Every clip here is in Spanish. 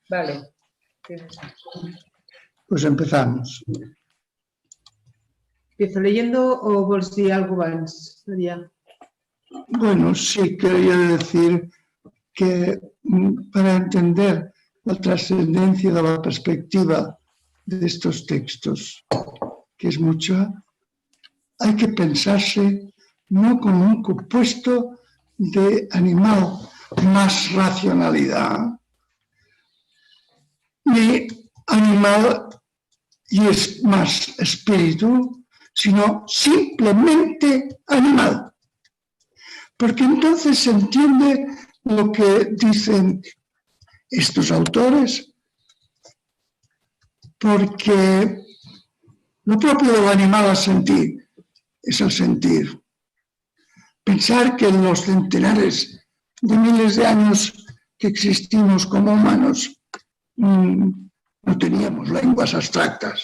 Vale. Pues empezamos. Empiezo leyendo o vols dir alguna cosa abans, María? Bueno, sí, quería decir que para entender la trascendencia de la perspectiva de estos textos, que es mucha, hay que pensarse no como un compuesto de animal más racionalidad, ni animal y es más espíritu, sino simplemente animal. Porque entonces se entiende lo que dicen estos autores, porque lo propio del animal a sentir es el sentir. Pensar que en los centenares de miles de años que existimos como humanos no teníamos lenguas abstractas.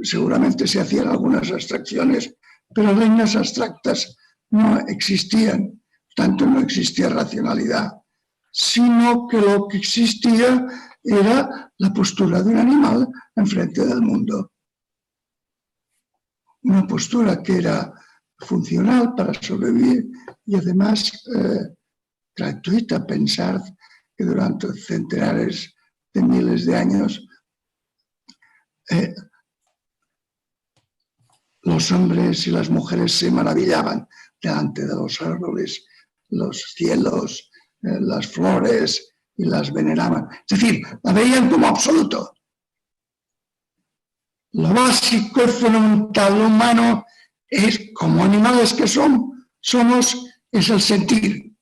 Seguramente se hacían algunas abstracciones, pero lenguas abstractas no existían, tanto no existía racionalidad, sino que lo que existía era la postura de un animal enfrente del mundo. Una postura que era funcional para sobrevivir y además gratuita. Pensar que durante centenares de miles de años los hombres y las mujeres se maravillaban delante de los árboles, los cielos, las flores y las veneraban. Es decir, la veían como absoluto. Lo básico y fundamental humano es, como animales que somos, es el sentir.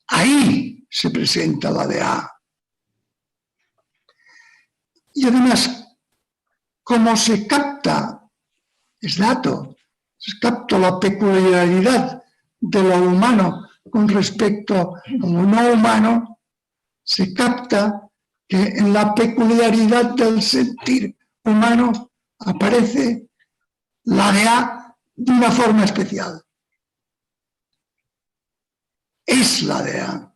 Ahí se presenta la DA. Y además, como se capta, es dato, se capta la peculiaridad de lo humano con respecto a lo no humano, se capta que en la peculiaridad del sentir humano aparece la DA de una forma especial. Es la DA.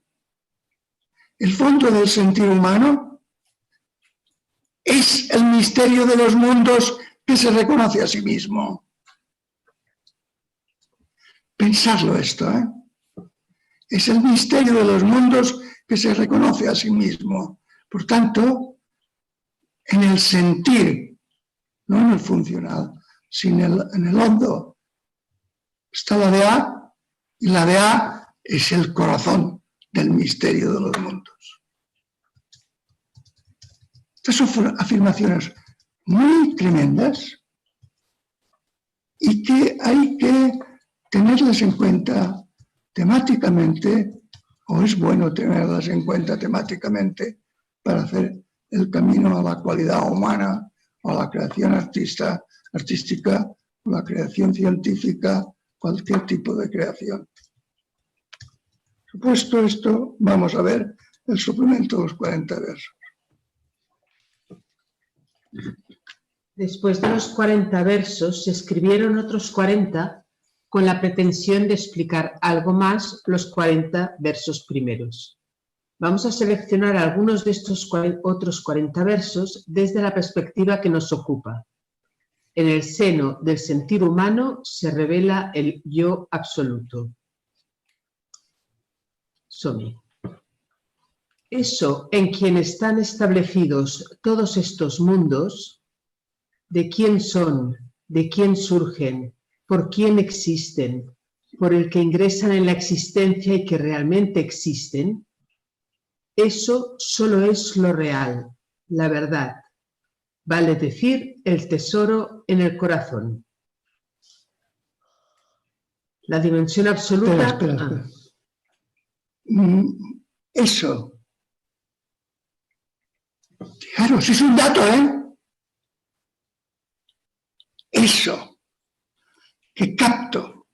El fondo del sentir humano es el misterio de los mundos que se reconoce a sí mismo. Pensadlo esto, ¿eh? Es el misterio de los mundos que se reconoce a sí mismo. Por tanto, en el sentir, no en el funcional, sino en el hondo, está la DA, y la DA es el corazón del misterio de los mundos. Estas son afirmaciones muy tremendas y que hay que tenerlas en cuenta temáticamente, o es bueno tenerlas en cuenta temáticamente para hacer el camino a la cualidad humana, a la creación artística, a la creación científica, cualquier tipo de creación. Supuesto esto, vamos a ver el suplemento de los 40 versos. Después de los 40 versos, se escribieron otros 40 con la pretensión de explicar algo más los 40 versos primeros. Vamos a seleccionar algunos de estos otros 40 versos desde la perspectiva que nos ocupa. En el seno del sentir humano se revela el yo absoluto. Somi. Eso en quien están establecidos todos estos mundos, de quién son, de quién surgen, por quién existen, por el que ingresan en la existencia y que realmente existen, eso solo es lo real, la verdad, vale decir, el tesoro en el corazón. La dimensión absoluta... Espera. Eso. Fijaros, es un dato, ¿eh? Eso que capto,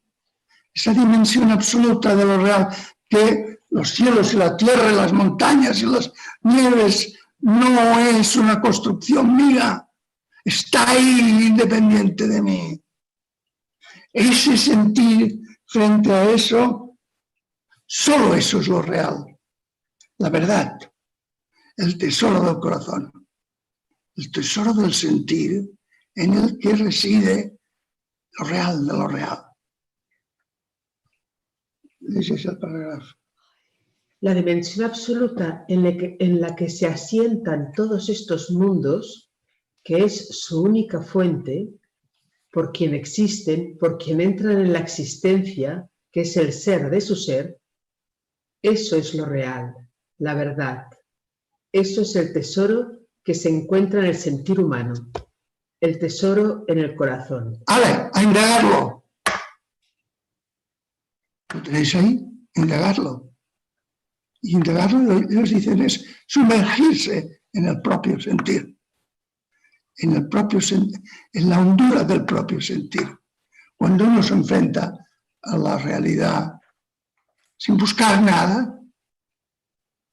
esa dimensión absoluta de lo real, que los cielos y la tierra, las montañas y las nieves no es una construcción mía, está ahí independiente de mí. Ese sentir frente a eso, solo eso es lo real, la verdad. el tesoro del corazón, el tesoro del sentir en el que reside lo real de lo real. Ese es el parágrafo. La dimensión absoluta en la que se asientan todos estos mundos, que es su única fuente, por quien existen, por quien entran en la existencia, que es el ser de su ser, eso es lo real, la verdad. Eso es el tesoro que se encuentra en el sentir humano, el tesoro en el corazón. ¡Ale! ¡A indagarlo! ¿Lo tenéis ahí? Indagarlo. Y indagarlo, ellos dicen, es sumergirse en el propio sentir, en la hondura del propio sentir. Cuando uno se enfrenta a la realidad sin buscar nada,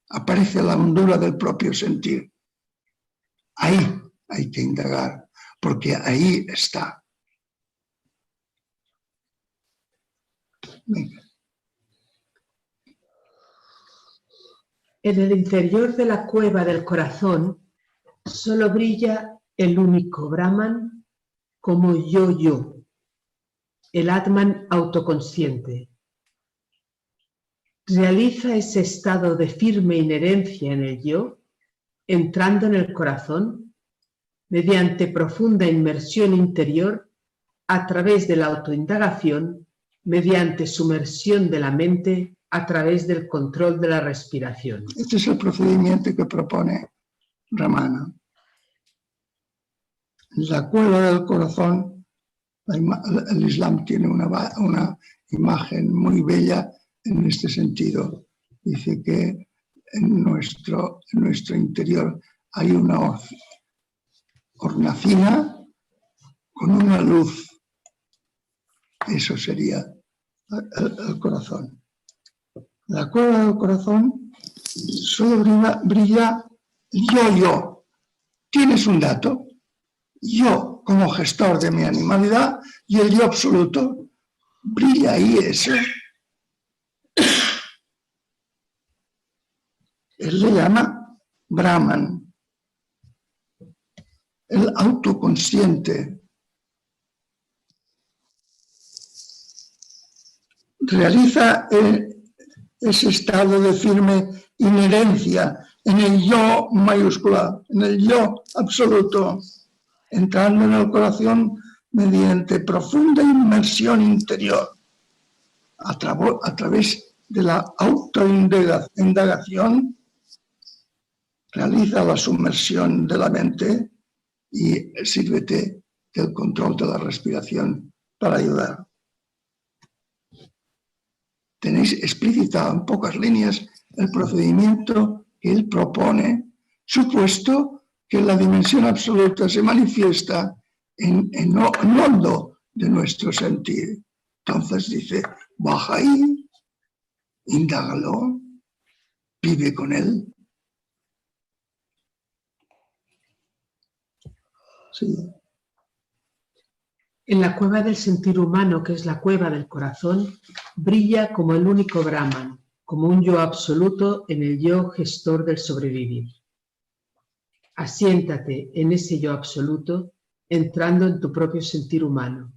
aparece la hondura del propio sentir. Ahí hay que indagar, porque ahí está. Venga. En el interior de la cueva del corazón solo brilla el único Brahman como yo, el Atman autoconsciente. Realiza ese estado de firme inherencia en el yo, entrando en el corazón, mediante profunda inmersión interior, a través de la autoindagación, mediante sumersión de la mente, a través del control de la respiración. Este es el procedimiento que propone Ramana. En la cueva del corazón, el Islam tiene una imagen muy bella en este sentido. Dice que en nuestro interior hay una hornacina con una luz. Eso sería el corazón. La cueva del corazón solo brilla yo. ¿Tienes un dato? Yo como gestor de mi animalidad y el yo absoluto. Brilla ahí eso. Él le llama Brahman, el autoconsciente. Realiza ese estado de firme inherencia en el yo mayúscula, en el yo absoluto, entrando en el corazón mediante profunda inmersión interior, a través de la autoindagación, realiza la sumersión de la mente y sírvete del control de la respiración para ayudar. Tenéis explicitado en pocas líneas el procedimiento que él propone, supuesto que la dimensión absoluta se manifiesta en hondo de nuestro sentir. Entonces dice, baja ahí, indágalo, vive con él. Sí. En la cueva del sentir humano, que es la cueva del corazón, brilla como el único Brahman, como un yo absoluto en el yo gestor del sobrevivir. Asiéntate en ese yo absoluto, entrando en tu propio sentir humano.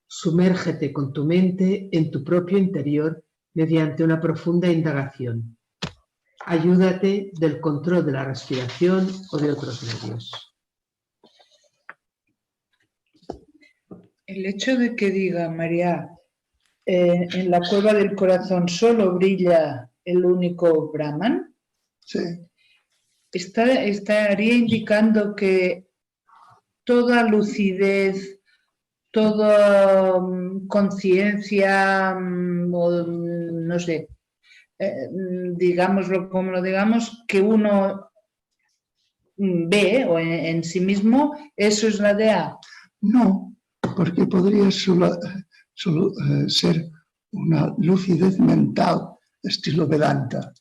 Sumérgete con tu mente en tu propio interior mediante una profunda indagación. Ayúdate del control de la respiración o de otros medios. El hecho de que diga María, en la cueva del corazón solo brilla el único Brahman, Sí. estaría indicando que toda lucidez, toda conciencia, no sé, digámoslo como lo digamos, que uno ve o en sí mismo, eso es la DEA. No, porque podría solo ser una lucidez mental estilo Vedanta,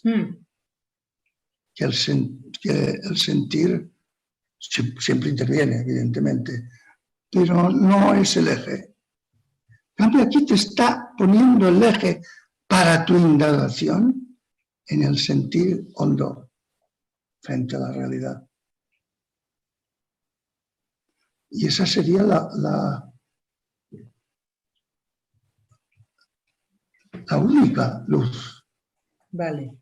que el sentir siempre interviene, evidentemente, pero no es el eje. En cambio, aquí te está poniendo el eje para tu indagación en el sentir hondo frente a la realidad. Y esa sería la única luz. Vale.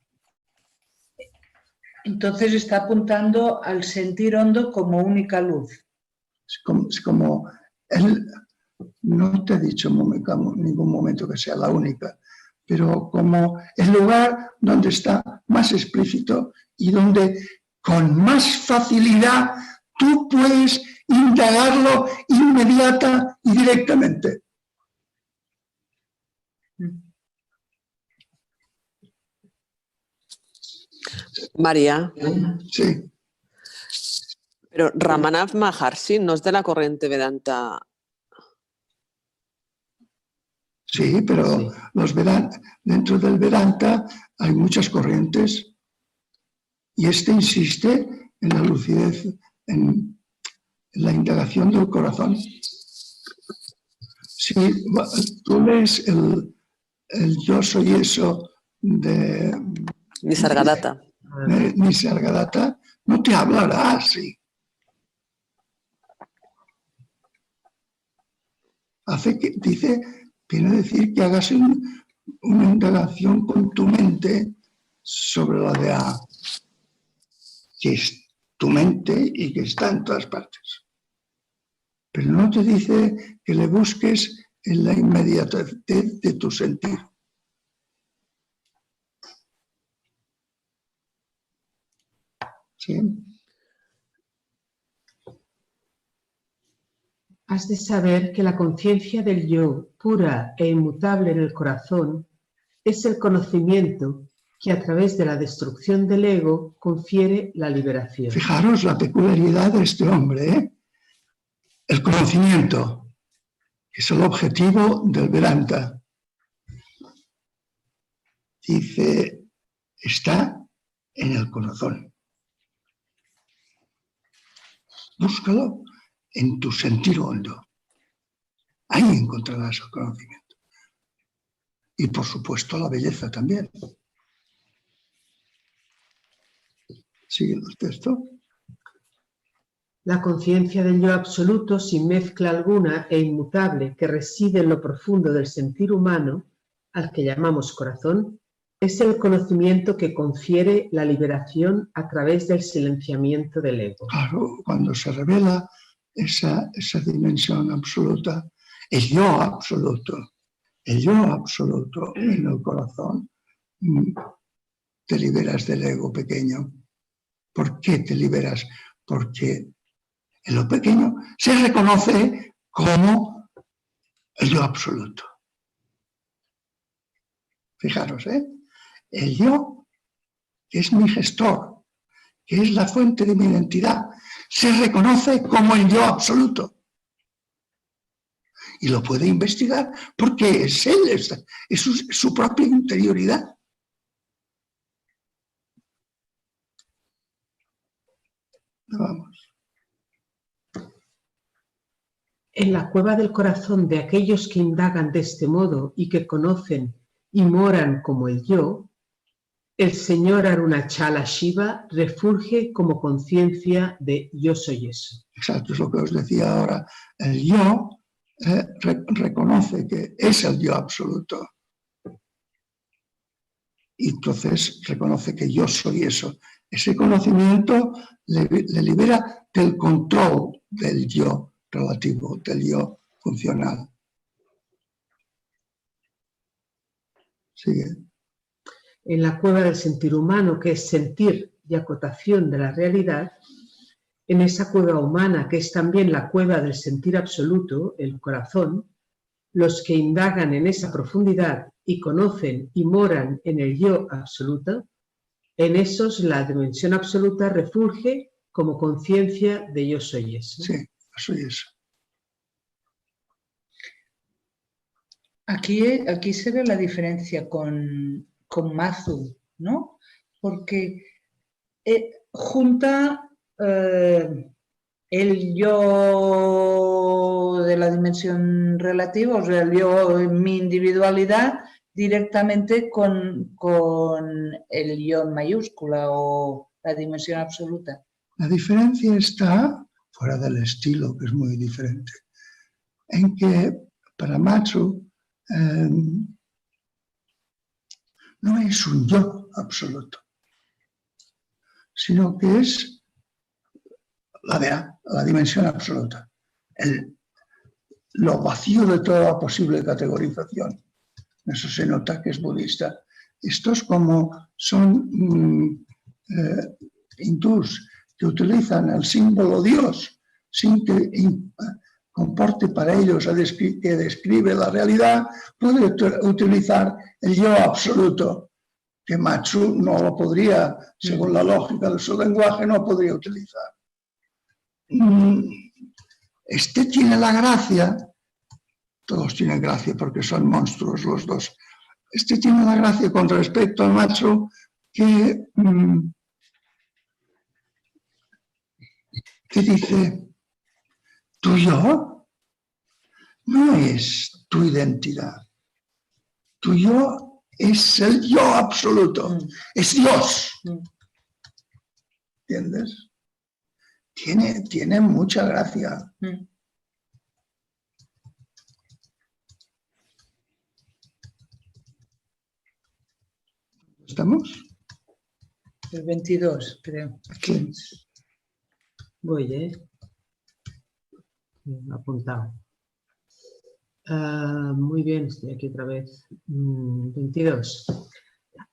Entonces está apuntando al sentir hondo como única luz. Es como él, no te he dicho en ningún momento que sea la única, pero como el lugar donde está más explícito y donde con más facilidad tú puedes indagarlo inmediata y directamente. María, Sí, pero Ramana Maharshi no es de la corriente Vedanta. sí, pero Sí. dentro del Vedanta hay muchas corrientes y este insiste en la lucidez, en la indagación del corazón. Si tú lees el Yo soy eso de Nisargadatta. Nisargadatta, no te hablará así. Viene a decir que hagas una indagación con tu mente sobre la de A, que es tu mente y que está en todas partes. Pero no te dice que le busques en la inmediatez de tu sentir. ¿Sí? Has de saber que la conciencia del yo, pura e inmutable en el corazón, es el conocimiento que a través de la destrucción del ego confiere la liberación. Fijaros la peculiaridad de este hombre, ¿eh? El conocimiento, que es el objetivo del Vedanta. Dice, está en el corazón. Búscalo en tu sentir hondo. Ahí encontrarás el conocimiento. Y por supuesto la belleza también. ¿Sigue el texto? La conciencia del yo absoluto, sin mezcla alguna e inmutable, que reside en lo profundo del sentir humano, al que llamamos corazón, es el conocimiento que confiere la liberación a través del silenciamiento del ego. Claro, cuando se revela esa dimensión absoluta, el yo absoluto en el corazón, te liberas del ego pequeño. ¿Por qué te liberas? Porque en lo pequeño se reconoce como el yo absoluto. Fijaros, ¿eh? El yo, que es mi gestor, que es la fuente de mi identidad, se reconoce como el yo absoluto. Y lo puede investigar porque es él, es su propia interioridad. Vamos. En la cueva del corazón de aquellos que indagan de este modo y que conocen y moran como el yo, el señor Arunachala Shiva refulge como conciencia de yo soy eso. Exacto, es lo que os decía ahora. El yo reconoce que es el yo absoluto. Y entonces reconoce que yo soy eso. Ese conocimiento le libera del control del yo relativo, del yo funcional. Sigue. En la cueva del sentir humano, que es sentir y acotación de la realidad, en esa cueva humana, que es también la cueva del sentir absoluto, el corazón, los que indagan en esa profundidad y conocen y moran en el yo absoluto, en esos la dimensión absoluta refulge como conciencia de yo soy eso. Sí, soy eso. Aquí se ve la diferencia con Mazu, ¿no? Porque junta el yo de la dimensión relativa, o sea, el yo en mi individualidad, directamente con el yo en mayúscula o la dimensión absoluta. La diferencia está, fuera del estilo, que es muy diferente, en que para Matsu no es un yo absoluto, sino que es la dimensión absoluta, lo vacío de toda posible categorización. Eso se nota que es budista. Estos como son hindús que utilizan el símbolo Dios sin que comporte para ellos que describe la realidad, puede utilizar el yo absoluto, que Matsu no lo podría, según la lógica de su lenguaje, no podría utilizar. Este tiene la gracia, todos tienen gracia porque son monstruos los dos, este tiene la gracia con respecto al Matsu que dice, tu yo no es tu identidad, tu yo es el yo absoluto, es Dios. ¿Entiendes? Tiene mucha gracia. ¿Estamos? El 22, creo. Aquí. Voy, apuntado. Muy bien, estoy aquí otra vez. 22.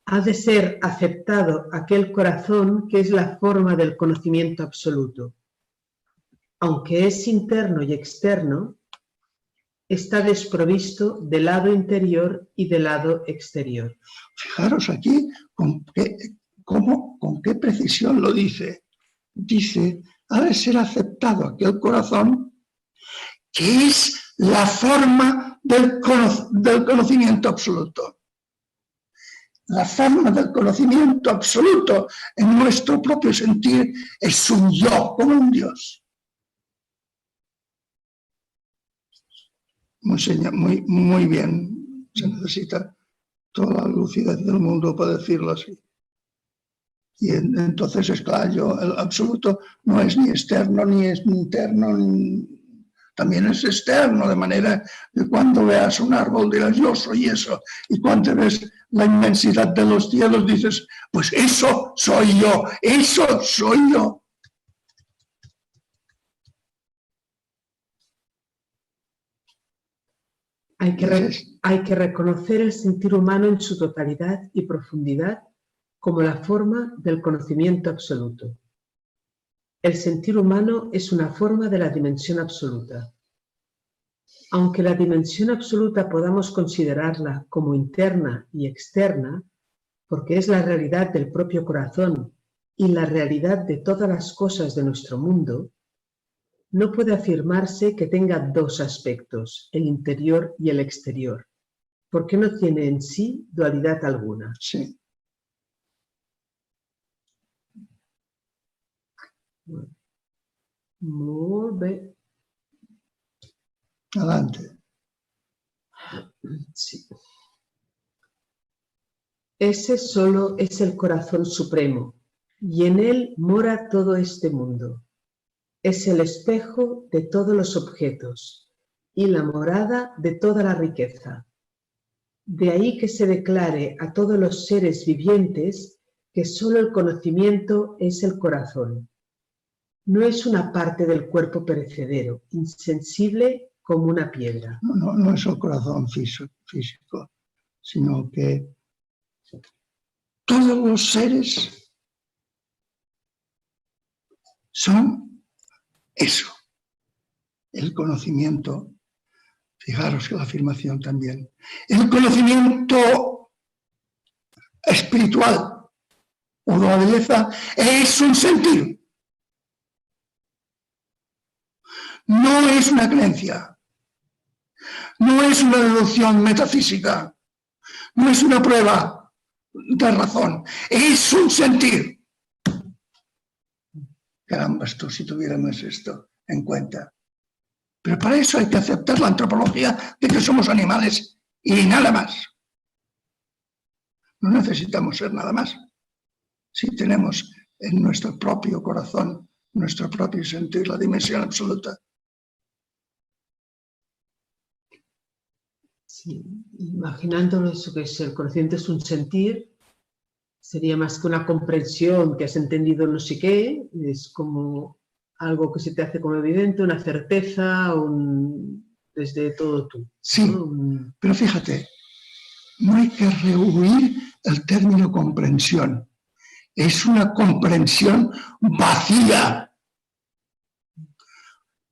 Ha de ser aceptado aquel corazón que es la forma del conocimiento absoluto. Aunque es interno y externo, está desprovisto del lado interior y del lado exterior. Fijaros aquí con qué precisión lo dice. Dice, ha de ser aceptado aquel corazón que es la forma del conocimiento absoluto. La forma del conocimiento absoluto en nuestro propio sentir es un yo, como un Dios. Muy bien. Se necesita toda la lucidez del mundo para decirlo así. Y entonces es claro, el absoluto no es ni externo ni es interno, también es externo, de manera que cuando veas un árbol dirás yo soy eso, y cuando ves la inmensidad de los cielos dices pues eso soy yo, eso soy yo. Hay que reconocer el sentir humano en su totalidad y profundidad como la forma del conocimiento absoluto. El sentir humano es una forma de la dimensión absoluta. Aunque la dimensión absoluta podamos considerarla como interna y externa, porque es la realidad del propio corazón y la realidad de todas las cosas de nuestro mundo, no puede afirmarse que tenga dos aspectos, el interior y el exterior, porque no tiene en sí dualidad alguna. Sí. Muy bien. Adelante. Sí. Ese solo es el corazón supremo, y en él mora todo este mundo. Es el espejo de todos los objetos y la morada de toda la riqueza. De ahí que se declare a todos los seres vivientes que solo el conocimiento es el corazón. No es una parte del cuerpo perecedero, insensible como una piedra. No es el corazón físico, sino que todos los seres son eso, el conocimiento. Fijaros que la afirmación también. El conocimiento espiritual o la belleza es un sentir. No es una creencia. No es una deducción metafísica. No es una prueba de razón. Es un sentir. Caramba, esto, si tuviéramos esto en cuenta. Pero para eso hay que aceptar la antropología de que somos animales y nada más. No necesitamos ser nada más. Si tenemos en nuestro propio corazón, nuestro propio sentir, la dimensión absoluta. Sí, imaginándolo eso que es el conocimiento es un sentir, sería más que una comprensión que has entendido no sé qué, es como algo que se te hace como evidente, una certeza, desde todo tú. Sí, ¿no? pero fíjate, no hay que rehuir el término comprensión. Es una comprensión vacía.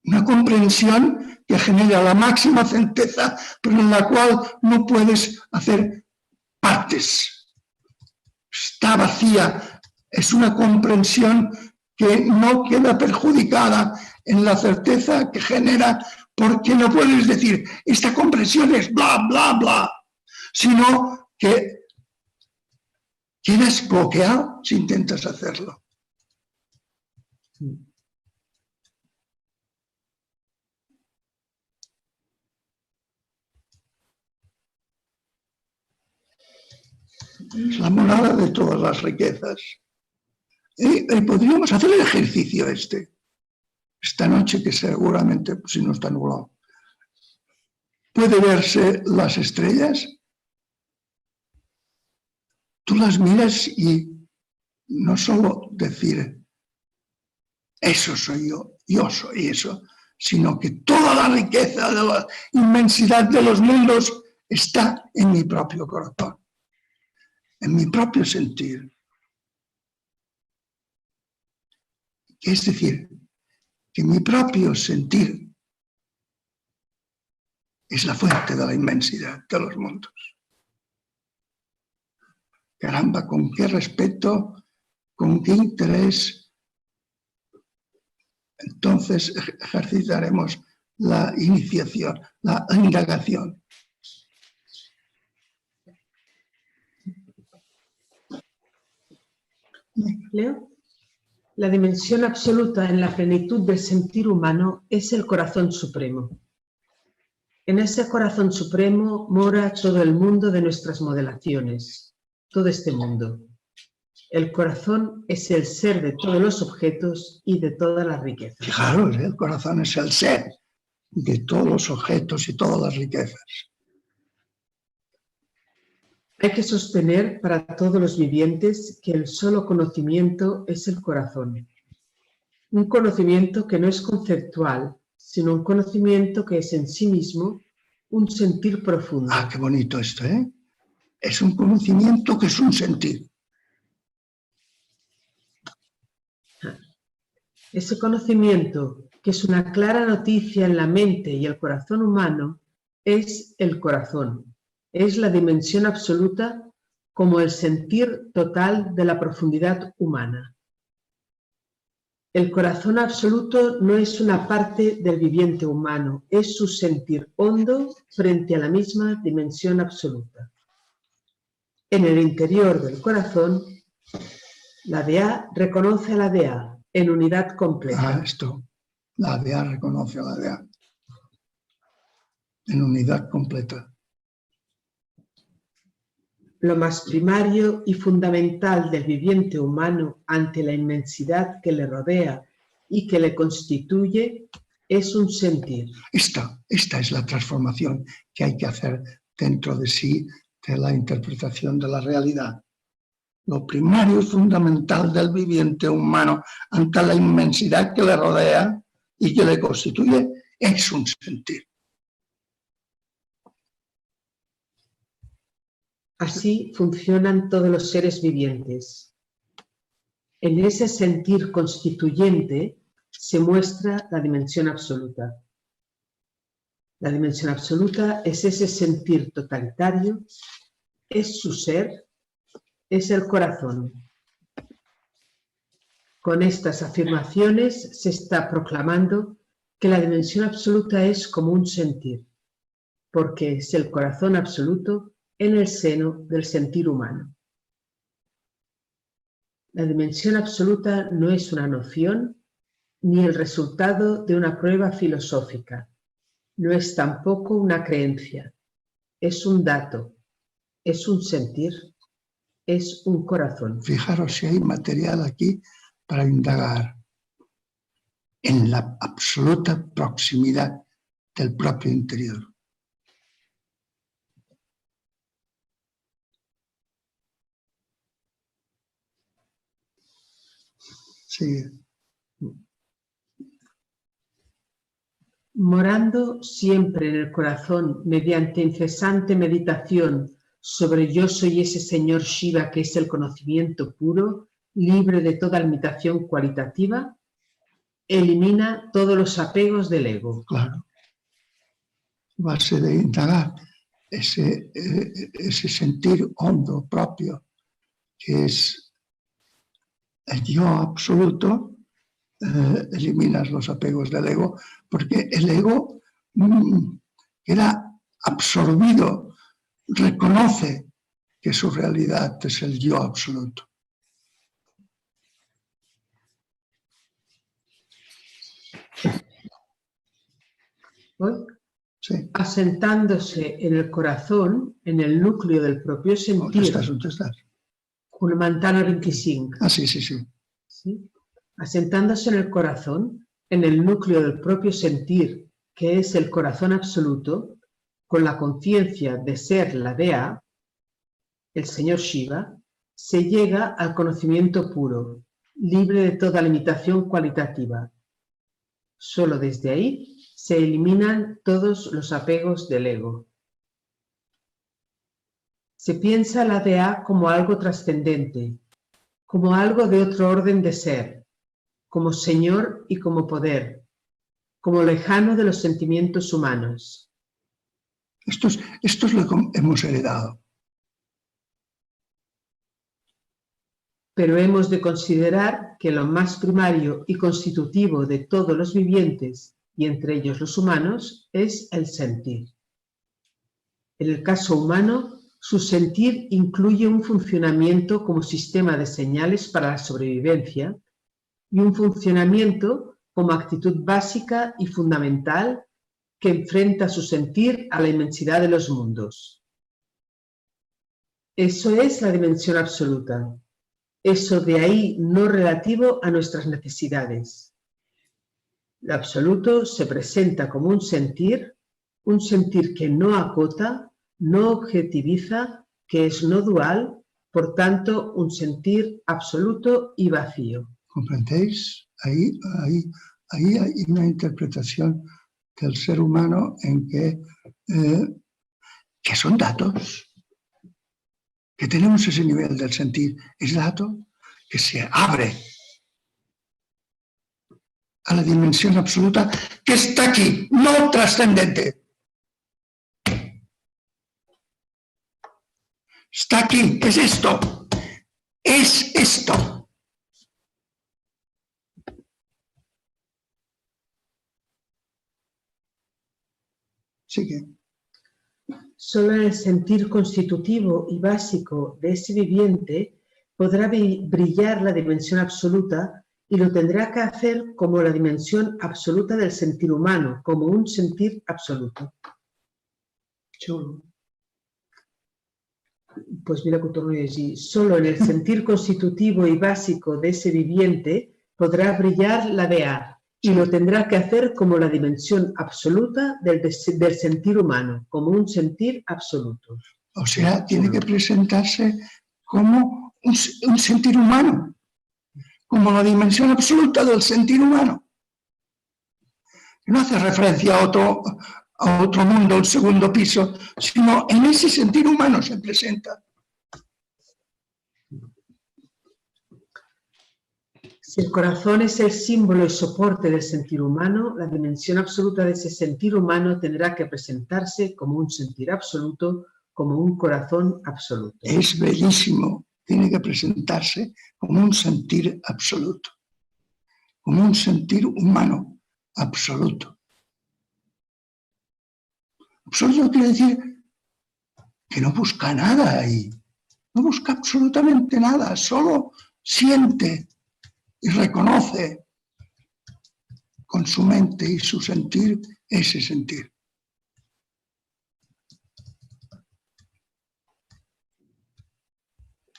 Una comprensión que genera la máxima certeza, pero en la cual no puedes hacer partes. Está vacía. Es una comprensión que no queda perjudicada en la certeza que genera, porque no puedes decir, esta comprensión es bla, bla, bla, sino que quedas bloqueado si intentas hacerlo. Es la morada de todas las riquezas. Y podríamos hacer el ejercicio esta noche, que seguramente, si no está nublado, puede verse las estrellas. Tú las miras y no solo decir, eso soy yo soy eso, sino que toda la riqueza de la inmensidad de los mundos está en mi propio corazón, en mi propio sentir. Es decir, que mi propio sentir es la fuente de la inmensidad de los mundos. Caramba, con qué respeto, con qué interés. Entonces ejercitaremos la iniciación, la indagación. Leo. La dimensión absoluta en la plenitud del sentir humano es el corazón supremo. En ese corazón supremo mora todo el mundo de nuestras modelaciones, todo este mundo. El corazón es el ser de todos los objetos y de todas las riquezas. Fijaros, el corazón es el ser de todos los objetos y todas las riquezas. Hay que sostener para todos los vivientes que el solo conocimiento es el corazón. Un conocimiento que no es conceptual, sino un conocimiento que es en sí mismo un sentir profundo. Ah, qué bonito esto, ¿eh? Es un conocimiento que es un sentir. Ese conocimiento, que es una clara noticia en la mente y el corazón humano, es el corazón. Es la dimensión absoluta como el sentir total de la profundidad humana. El corazón absoluto no es una parte del viviente humano, es su sentir hondo frente a la misma dimensión absoluta. En el interior del corazón, la DA reconoce a la DA en unidad completa. Ah, esto. La DA reconoce a la DA en unidad completa. Lo más primario y fundamental del viviente humano ante la inmensidad que le rodea y que le constituye es un sentir. Esta es la transformación que hay que hacer dentro de sí, de la interpretación de la realidad. Lo primario y fundamental del viviente humano ante la inmensidad que le rodea y que le constituye es un sentir. Así funcionan todos los seres vivientes. En ese sentir constituyente se muestra la dimensión absoluta. La dimensión absoluta es ese sentir totalitario, es su ser, es el corazón. Con estas afirmaciones se está proclamando que la dimensión absoluta es como un sentir, porque es el corazón absoluto en el seno del sentir humano. La dimensión absoluta no es una noción ni el resultado de una prueba filosófica, no es tampoco una creencia, es un dato, es un sentir. es un corazón. Fijaros si hay material aquí para indagar en la absoluta proximidad del propio interior. Sigue. Morando siempre en el corazón mediante incesante meditación sobre yo soy ese Señor Shiva que es el conocimiento puro, libre de toda limitación cualitativa, elimina todos los apegos del ego. Claro. Base de indagar ese sentir hondo propio que es el yo absoluto, eliminas los apegos del ego, porque el ego queda absorbido, reconoce que su realidad es el yo absoluto. ¿Voy? Sí. Asentándose en el corazón, en el núcleo del propio sentir. ¿Dónde estás? Mantana 25. Ah, sí. ¿Sí? Asentándose en el corazón, en el núcleo del propio sentir, que es el corazón absoluto, con la conciencia de ser la Dea, el Señor Shiva, se llega al conocimiento puro, libre de toda limitación cualitativa. Solo desde ahí se eliminan todos los apegos del ego. Se piensa la Dea como algo trascendente, como algo de otro orden de ser, como Señor y como poder, como lejano de los sentimientos humanos. Esto es lo que hemos heredado. Pero hemos de considerar que lo más primario y constitutivo de todos los vivientes, y entre ellos los humanos, es el sentir. En el caso humano, su sentir incluye un funcionamiento como sistema de señales para la sobrevivencia y un funcionamiento como actitud básica y fundamental que enfrenta su sentir a la inmensidad de los mundos. Eso es la dimensión absoluta. Eso de ahí no relativo a nuestras necesidades. Lo absoluto se presenta como un sentir que no acota, no objetiviza, que es no dual, por tanto, un sentir absoluto y vacío. ¿Comprendéis? Ahí hay una interpretación del ser humano en que son datos, que tenemos ese nivel del sentir, es dato que se abre a la dimensión absoluta que está aquí, no trascendente. Está aquí, es esto, es esto. Sigue. Solo en el sentir constitutivo y básico de ese viviente podrá brillar la dimensión absoluta y lo tendrá que hacer como la dimensión absoluta del sentir humano, como un sentir absoluto. Chulo. Pues mira que ho torno a llegir. Solo en el sentir constitutivo y básico de ese viviente podrá brillar la Dea y lo tendrá que hacer como la dimensión absoluta del sentir humano, como un sentir absoluto. O sea, tiene que presentarse como un sentir humano, como la dimensión absoluta del sentir humano. No hace referencia a otro mundo, el segundo piso, sino en ese sentir humano se presenta. Si el corazón es el símbolo y soporte del sentir humano, la dimensión absoluta de ese sentir humano tendrá que presentarse como un sentir absoluto, como un corazón absoluto. Es bellísimo, tiene que presentarse como un sentir absoluto, como un sentir humano absoluto. Absoluto quiere decir que no busca nada ahí, no busca absolutamente nada, solo siente y reconoce con su mente y su sentir ese sentir.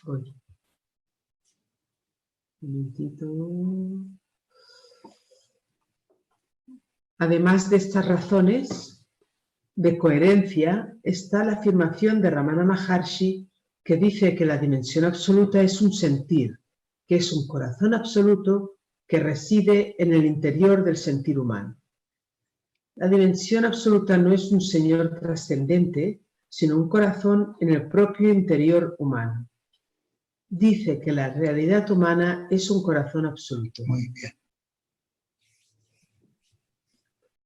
Uy. Un momentito. Además de estas razones de coherencia, está la afirmación de Ramana Maharshi que dice que la dimensión absoluta es un sentir, que es un corazón absoluto que reside en el interior del sentir humano. La dimensión absoluta no es un señor trascendente, sino un corazón en el propio interior humano. Dice que la realidad humana es un corazón absoluto. Muy bien.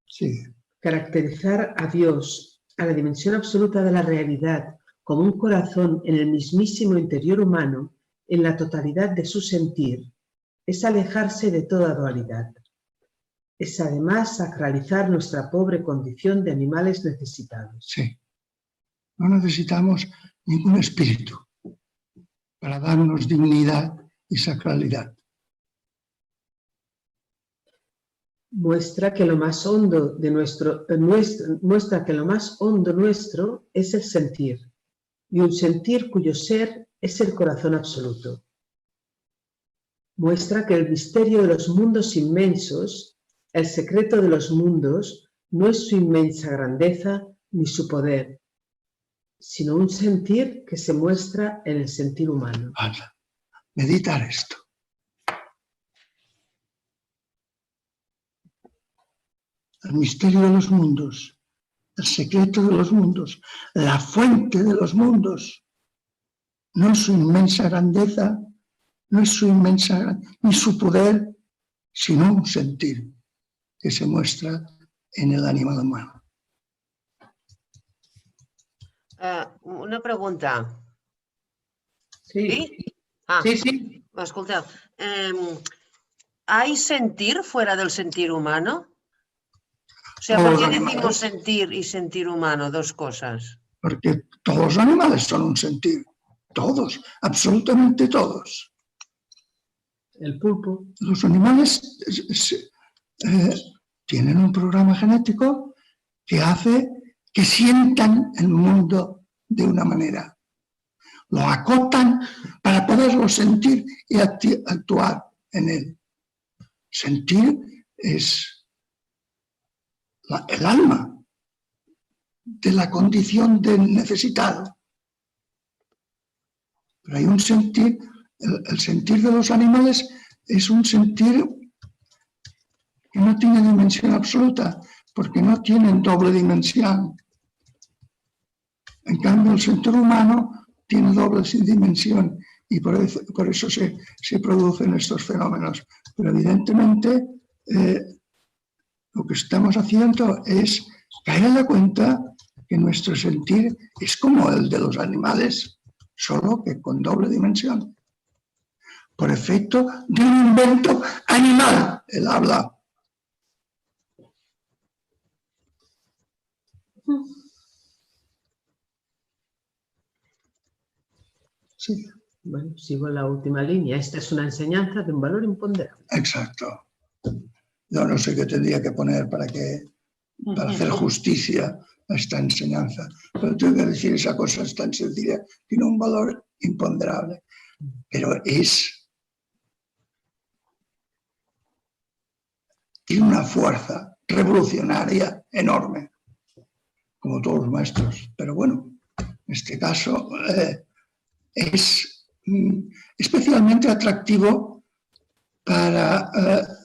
Sí. Caracterizar a Dios, a la dimensión absoluta de la realidad, como un corazón en el mismísimo interior humano, en la totalidad de su sentir, es alejarse de toda dualidad. Es además sacralizar nuestra pobre condición de animales necesitados. Sí. No necesitamos ningún espíritu para darnos dignidad y sacralidad. Muestra que lo más hondo de nuestro es el sentir, y un sentir cuyo ser es el corazón absoluto. Muestra que el misterio de los mundos inmensos, el secreto de los mundos, no es su inmensa grandeza ni su poder, sino un sentir que se muestra en el sentir humano. Anda, meditar esto. El misterio de los mundos, el secreto de los mundos, la fuente de los mundos, no es su inmensa grandeza, no es su inmensa ni su poder, sino un sentir que se muestra en el animal humano. Una pregunta. Sí, Ah, sí. escolteu, ¿hay sentir fuera del sentir humano? O sea, ¿por qué decimos sentir y sentir humano? Dos cosas. Porque todos los animales son un sentir. Todos, absolutamente todos. El pulpo. Los animales tienen un programa genético que hace que sientan el mundo de una manera. Lo acotan para poderlo sentir y actuar en él. Sentir es el alma de la condición del necesitado. Pero hay un sentir, el sentir de los animales es un sentir que no tiene dimensión absoluta, porque no tienen doble dimensión. En cambio, el sentir humano tiene doble dimensión y por eso se producen estos fenómenos. Pero evidentemente lo que estamos haciendo es caer en la cuenta que nuestro sentir es como el de los animales, solo que con doble dimensión. Por efecto de un invento animal, el habla. Sí. Bueno, sigo la última línea. Esta es una enseñanza de un valor imponderable. Exacto. Yo no sé qué tendría que poner para hacer justicia a esta enseñanza, pero tengo que decir, esa cosa es tan sencilla, tiene un valor imponderable, pero tiene una fuerza revolucionaria enorme, como todos los maestros, pero bueno, en este caso es especialmente atractivo para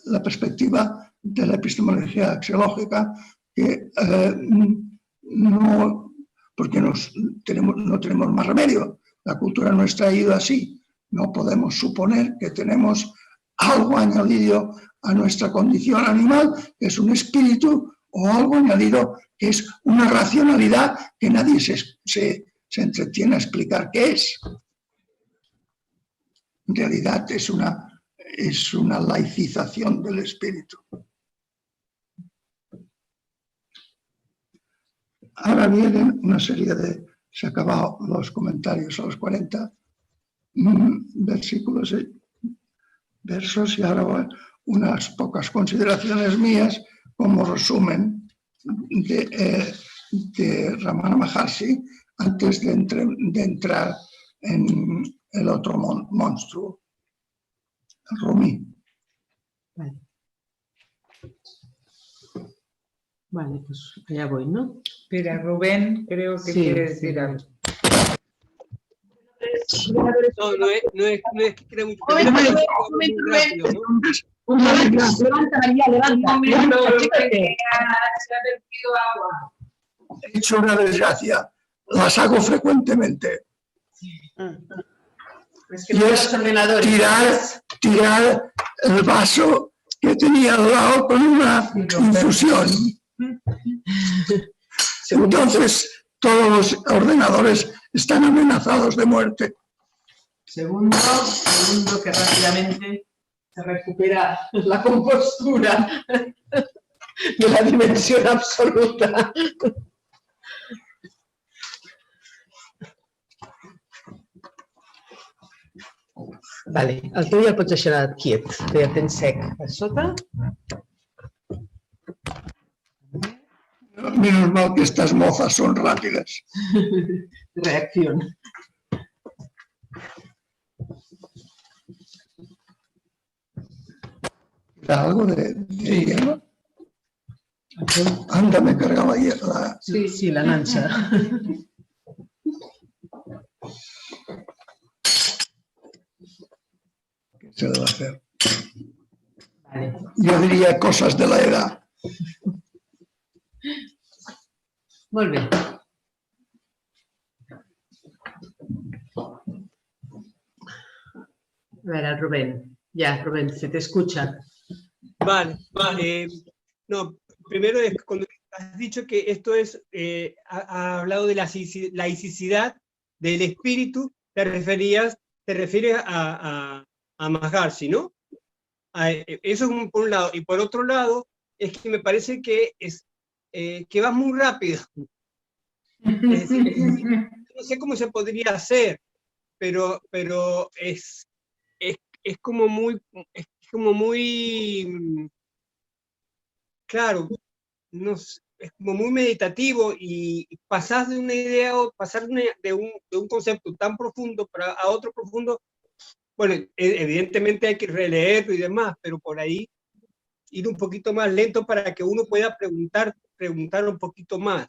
la perspectiva de la epistemología axiológica, que porque no tenemos más remedio, la cultura nuestra ha ido así, no podemos suponer que tenemos algo añadido a nuestra condición animal, que es un espíritu, o algo añadido que es una racionalidad que nadie se entretiene a explicar qué es. En realidad es una laicización del espíritu. Ahora vienen una serie de... Se han acabado los comentarios a los 40 versículos, versos, y ahora unas pocas consideraciones mías como resumen de Ramana Maharshi antes de entrar en el otro monstruo, el Rumi. Vale. Vale, pues allá voy, ¿no? Espera, Rubén, creo que Sí, quiere sí. decir algo. No es que crea mucho. Pero muy rápido, ¿no? Levanta, María, levanta. He hecho una desgracia, las hago frecuentemente. Es Y es tirar el vaso que tenía al lado con una infusión. Entonces, todos los ordenadores están amenazados de muerte. Segundo que rápidamente se recupera la compostura de la dimensión absoluta. Vale, el teu ja el pots deixar quiet, que ja tens sec a sota. Menos mal que estas mozas son rápidas. Reacción. ¿Da algo de hierba? Anda, me cargaba hierba. Sí, la nansa. ¿Qué se debe hacer? Vale. Yo diría cosas de la edad. Molt bé. A ver, Rubén. Ya, Rubén, se te escucha. Vale. No, primero es cuando has dicho que esto es, ha hablado de la laicidad del espíritu, te refieres a Maharishi, ¿no? Eso es por un lado. Y por otro lado, es que me parece que vas muy rápido. Es decir, no sé cómo se podría hacer, pero es como muy, claro, no sé, es como muy meditativo y pasar de una idea o pasar de un concepto tan profundo a otro profundo. Bueno, evidentemente hay que releerlo y demás, pero por ahí ir un poquito más lento para que uno pueda preguntar un poquito más.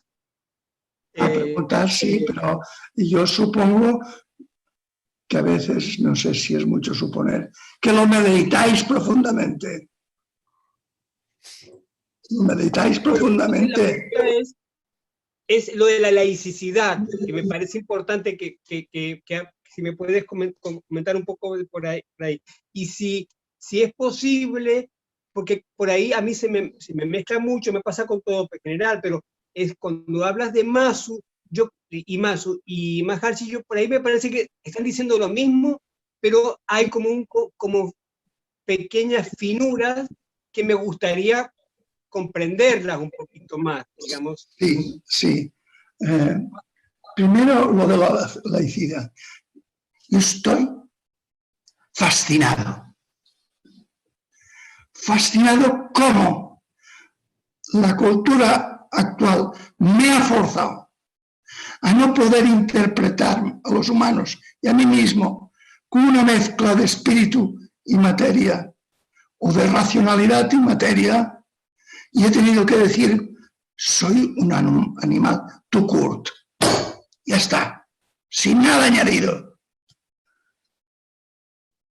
A preguntar, sí, pero yo supongo que a veces, no sé si es mucho suponer, que lo meditáis profundamente. Lo meditáis profundamente. La pregunta es lo de la laicidad, que me parece importante que si me puedes comentar un poco por ahí. Y si es posible, porque por ahí a mí se me mezcla mucho, me pasa con todo en general, pero es cuando hablas de Masu y Maharishi, yo por ahí me parece que están diciendo lo mismo, pero hay como pequeñas finuras que me gustaría comprenderlas un poquito más, digamos. Sí. Primero, lo de la laicidad. Yo estoy fascinado. Fascinado cómo la cultura actual me ha forzado a no poder interpretar a los humanos y a mí mismo con una mezcla de espíritu y materia, o de racionalidad y materia, y he tenido que decir, soy un animal tout court. Ya está, sin nada añadido.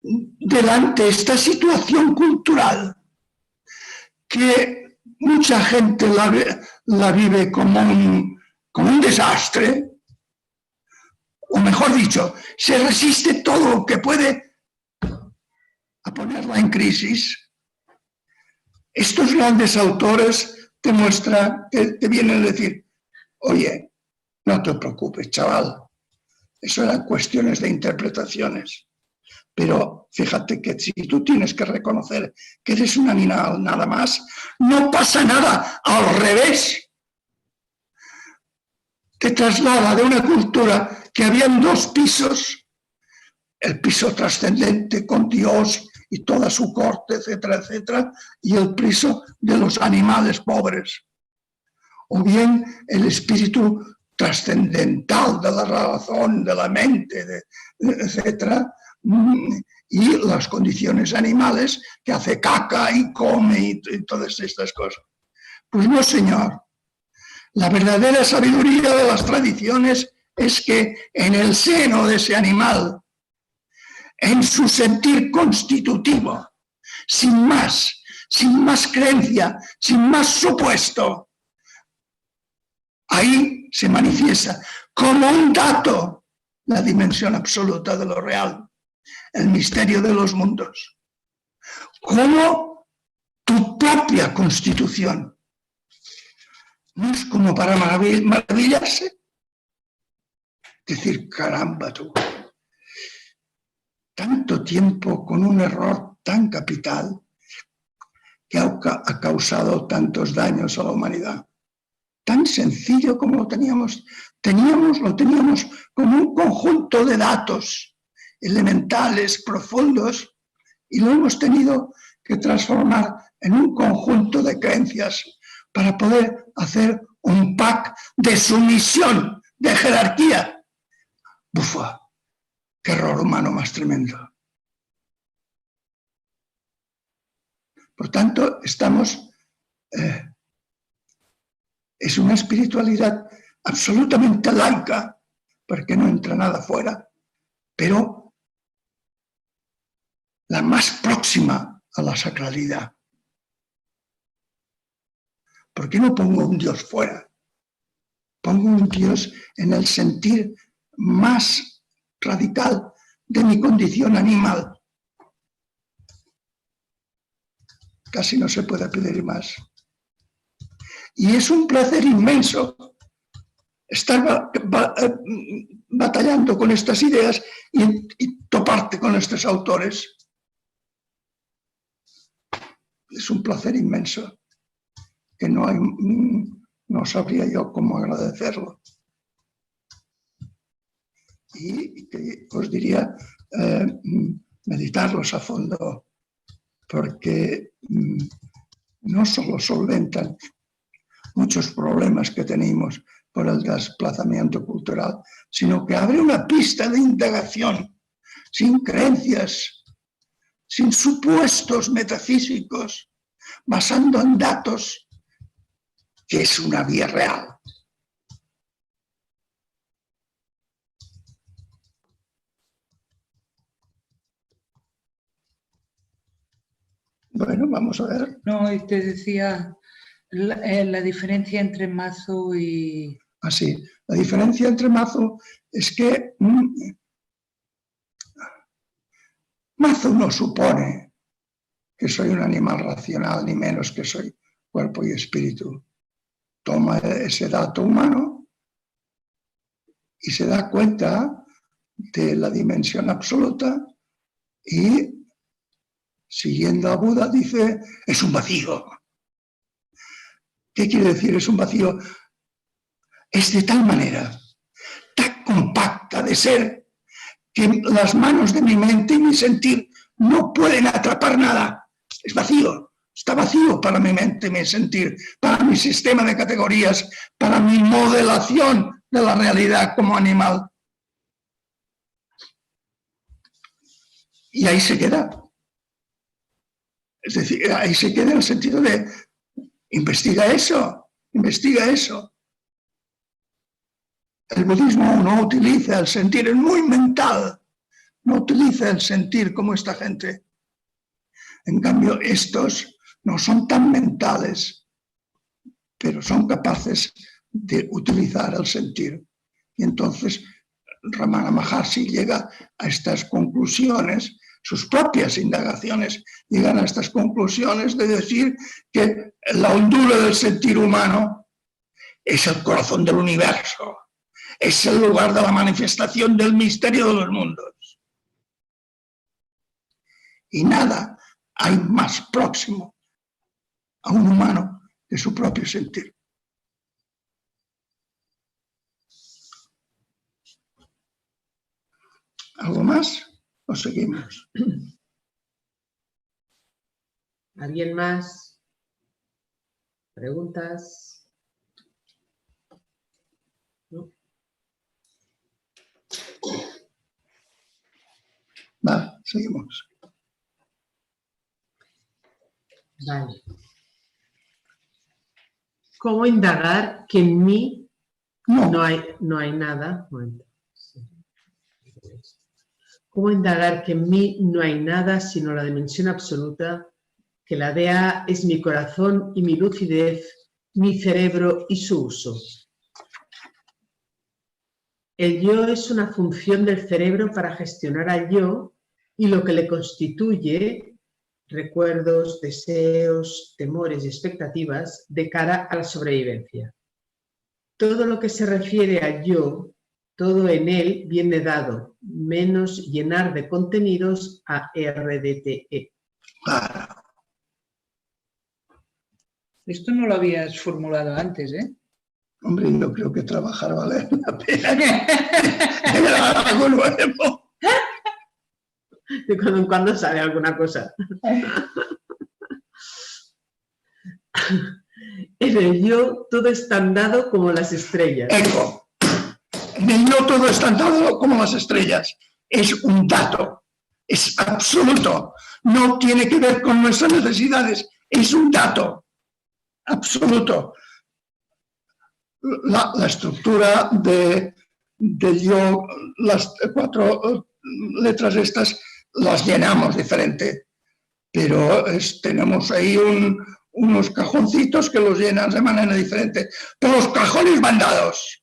Delante de esta situación cultural, que mucha gente la vive como un desastre, o mejor dicho, se resiste todo lo que puede a ponerla en crisis. Estos grandes autores te vienen a decir, oye, no te preocupes, chaval, eso eran cuestiones de interpretaciones. Pero fíjate que si tú tienes que reconocer que eres un animal nada más, no pasa nada, al revés. Te traslada de una cultura que habían dos pisos, el piso trascendente con Dios y toda su corte, etcétera, etcétera, y el piso de los animales pobres. O bien el espíritu trascendental de la razón, de la mente, etc. Y las condiciones animales que hace caca y come y todas estas cosas. Pues no, señor. La verdadera sabiduría de las tradiciones es que en el seno de ese animal, en su sentir constitutivo, sin más creencia, sin más supuesto, ahí se manifiesta como un dato la dimensión absoluta de lo real, el misterio de los mundos, como tu propia constitución. No es como para maravillarse, decir, caramba tú, tanto tiempo con un error tan capital que ha causado tantos daños a la humanidad. Tan sencillo como lo teníamos como un conjunto de datos elementales, profundos, y lo hemos tenido que transformar en un conjunto de creencias para poder hacer un pack de sumisión, de jerarquía. ¡Bufa! ¡Qué error humano más tremendo! Por tanto, es una espiritualidad absolutamente laica, porque no entra nada fuera, pero la más próxima a la sacralidad. ¿Por qué no pongo un Dios fuera? Pongo un Dios en el sentir más radical de mi condición animal. Casi no se puede pedir más. Y es un placer inmenso estar batallando con estas ideas y toparte con estos autores. Es un placer inmenso que no sabría yo cómo agradecerlo. Y que os diría meditarlos a fondo, porque no solo solventan muchos problemas que tenemos por el desplazamiento cultural, sino que abre una pista de indagación sin creencias, sin supuestos metafísicos, basando en datos, que es una vía real. Bueno, vamos a ver. No, y te decía la diferencia entre mazo y... Así, la diferencia entre mazo es que mazo no supone que soy un animal racional, ni menos que soy cuerpo y espíritu. Toma ese dato humano y se da cuenta de la dimensión absoluta y, siguiendo a Buda, dice, es un vacío. ¿Qué quiere decir es un vacío? Es de tal manera, tan compacta de ser, que las manos de mi mente y mi sentir no pueden atrapar nada. Es vacío, está vacío para mi mente y mi sentir, para mi sistema de categorías, para mi modelación de la realidad como animal. Y ahí se queda. Es decir, ahí se queda en el sentido de investiga eso, investiga eso. El budismo no utiliza el sentir, es muy mental, no utiliza el sentir como esta gente. En cambio, estos no son tan mentales, pero son capaces de utilizar el sentir. Y entonces Ramana Maharshi llega a estas conclusiones, sus propias indagaciones llegan a estas conclusiones de decir que la hondura del sentir humano es el corazón del universo, es el lugar de la manifestación del misterio de los mundos. Y nada hay más próximo a un humano que su propio sentir. ¿Algo más? ¿O seguimos? ¿Alguien más? ¿Preguntas? ¿No? Va, seguimos. Vale. ¿Cómo indagar que en mí no hay nada? Momento. ¿Cómo indagar que en mí no hay nada sino la dimensión absoluta, que la DA es mi corazón y mi lucidez, mi cerebro y su uso? El yo es una función del cerebro para gestionar al yo y lo que le constituye, recuerdos, deseos, temores y expectativas de cara a la sobrevivencia. Todo lo que se refiere al yo, todo en él viene dado, menos llenar de contenidos a RDTE. Esto no lo habías formulado antes, ¿eh? Hombre, yo creo que trabajar vale la pena. Era algo nuevo. De cuando en cuando sale alguna cosa. En el yo todo es tan dado como las estrellas. Eco. En el yo todo es tan dado como las estrellas. Es un dato. Es absoluto. No tiene que ver con nuestras necesidades. Es un dato. Absoluto. La estructura del yo, las 4 letras estas, las llenamos diferente. Pero tenemos ahí unos cajoncitos que los llenan de manera diferente. Pero los cajones van dados.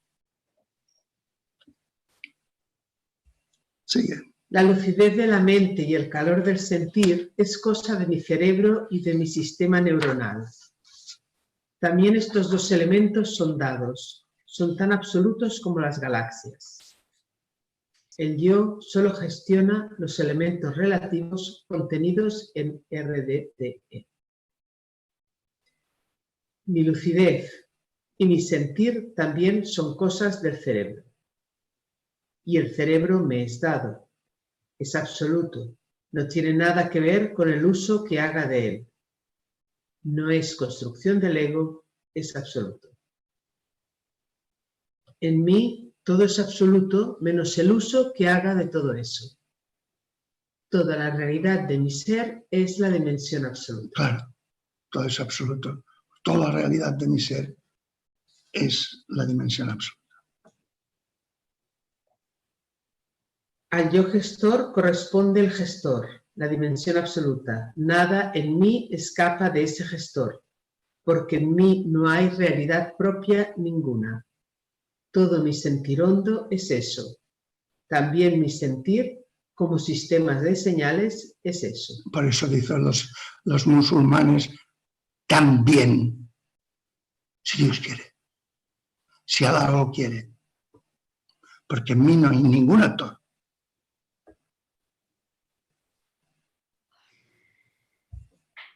Sigue. La lucidez de la mente y el calor del sentir es cosa de mi cerebro y de mi sistema neuronal. También estos dos elementos son dados, son tan absolutos como las galaxias. El yo solo gestiona los elementos relativos contenidos en RDTE. Mi lucidez y mi sentir también son cosas del cerebro. Y el cerebro me es dado. Es absoluto. No tiene nada que ver con el uso que haga de él. No es construcción del ego, es absoluto. En mí todo es absoluto menos el uso que haga de todo eso. Toda la realidad de mi ser es la dimensión absoluta. Claro, todo es absoluto. Toda la realidad de mi ser es la dimensión absoluta. Al yo gestor corresponde el gestor, la dimensión absoluta. Nada en mí escapa de ese gestor, porque en mí no hay realidad propia ninguna. Todo mi sentir hondo es eso. También mi sentir, como sistemas de señales, es eso. Por eso dicen los musulmanes, también, si Dios quiere, si Allah lo quiere. Porque en mí no hay ningún actor.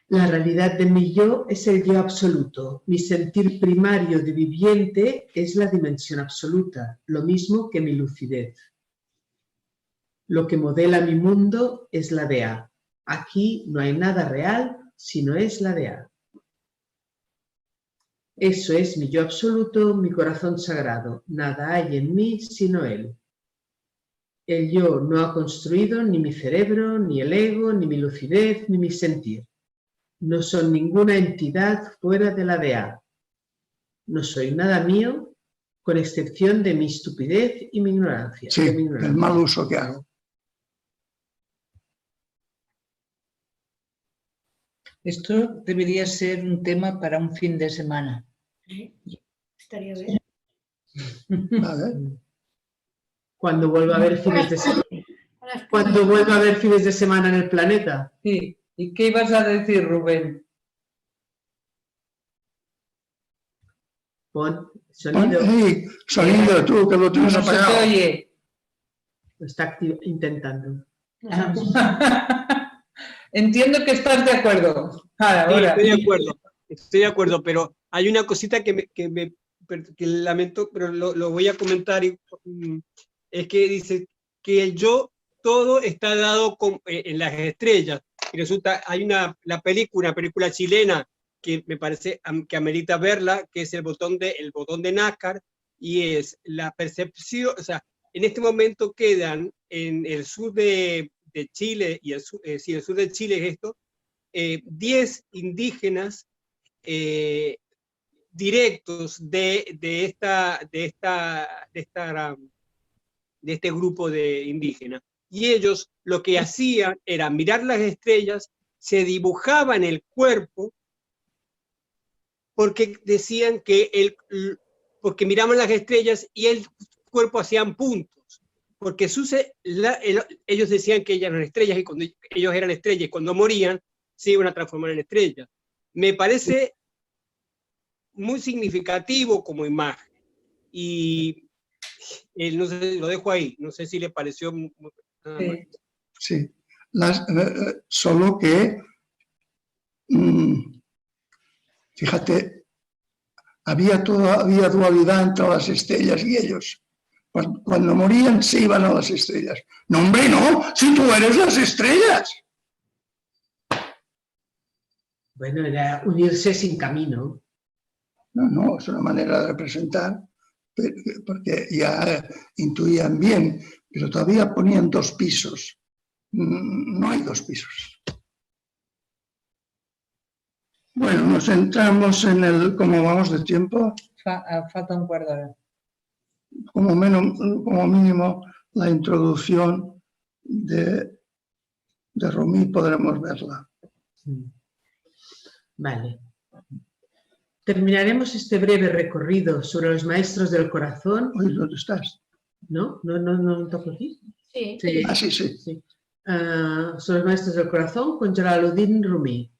La realidad de mi yo es el yo absoluto. Mi sentir primario de viviente es la dimensión absoluta, lo mismo que mi lucidez. Lo que modela mi mundo es la DA. Aquí no hay nada real, sino es la DA. Eso es mi yo absoluto, mi corazón sagrado. Nada hay en mí sino él. El yo no ha construido ni mi cerebro, ni el ego, ni mi lucidez, ni mi sentir. No son ninguna entidad fuera de la DA. No soy nada mío, con excepción de mi estupidez y mi ignorancia. Sí, el mal uso que hago. Esto debería ser un tema para un fin de semana. Estaría bien. ¿Vale? Cuando vuelva a haber fines de semana. Cuando vuelva a haber fines de semana en el planeta. Sí. ¿Y qué ibas a decir, Rubén? Pon sonido. Hey, sonido, tú, que lo tienes No se te apagado. oye. Lo está intentando. Entiendo que estás de acuerdo. Sí, Ahora. estoy de acuerdo, pero hay una cosita que lamento, pero lo voy a comentar, es que dice que el yo todo está dado en las estrellas, y resulta, hay una película chilena que me parece que amerita verla, que es el botón de nácar, y es la percepción, o sea, en este momento quedan en el sur de de Chile y el sur de Chile es esto, 10 indígenas directos de este grupo de indígenas. Y ellos lo que hacían era mirar las estrellas, se dibujaban el cuerpo, porque decían que porque miraban las estrellas y el cuerpo hacían puntos, porque ellos decían que ellas eran estrellas y cuando ellos eran estrellas y cuando morían se iban a transformar en estrellas. Me parece muy significativo como imagen y no sé, lo dejo ahí, no sé si le pareció Sí, solo que fíjate, había dualidad entre las estrellas y ellos. Cuando morían se iban a las estrellas. No, hombre, no, si tú eres las estrellas. Bueno, era unirse sin camino. No, es una manera de representar, porque ya intuían bien, pero todavía ponían 2 pisos. No hay 2 pisos. Bueno, nos centramos en ¿cómo vamos de tiempo? Falta un cuarto de hora. Como mínimo, la introducción de Rumi podremos verla. Vale. Terminaremos este breve recorrido sobre los maestros del corazón. Oye, ¿dónde estás? ¿No? ¿No toco aquí? Sí. Sí. Ah, sí. Sí. Sobre los maestros del corazón con Jalaluddin Rumi.